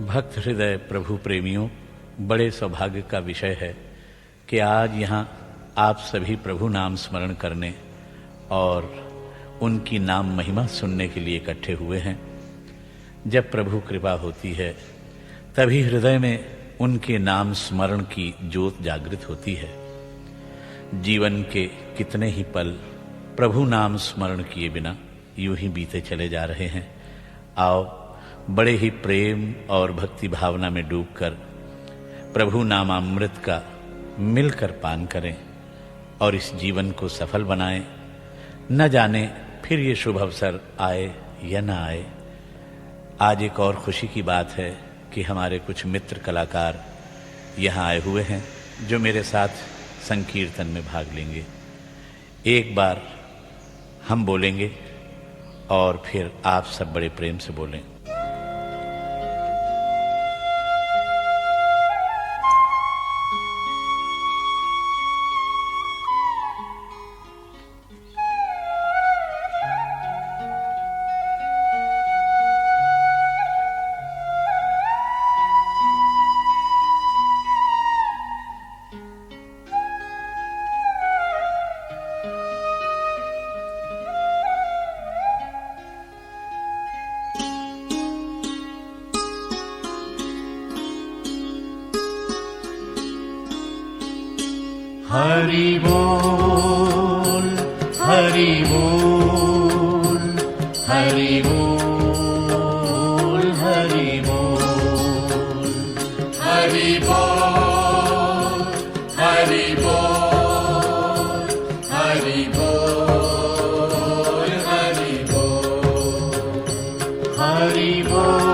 भक्त हृदय प्रभु प्रेमियों, बड़े सौभाग्य का विषय है कि आज यहाँ आप सभी प्रभु नाम स्मरण करने और उनकी नाम महिमा सुनने के लिए इकट्ठे हुए हैं। जब प्रभु कृपा होती है तभी हृदय में उनके नाम स्मरण की ज्योत जागृत होती है। जीवन के कितने ही पल प्रभु नाम स्मरण किए बिना यूं ही बीते चले जा रहे हैं। आओ बड़े ही प्रेम और भक्ति भावना में डूबकर प्रभु नामामृत का मिलकर पान करें और इस जीवन को सफल बनाएं। न जाने फिर ये शुभ अवसर आए या न आए। आज एक और खुशी की बात है कि हमारे कुछ मित्र कलाकार यहाँ आए हुए हैं जो मेरे साथ संकीर्तन में भाग लेंगे। एक बार हम बोलेंगे और फिर आप सब बड़े प्रेम से बोलें। हरि बोल, हरि बोल, हरि बोल, हरि बोल, हरि बोल, हरि बोल, हरि बोल, हरि बोल, हरि बोल।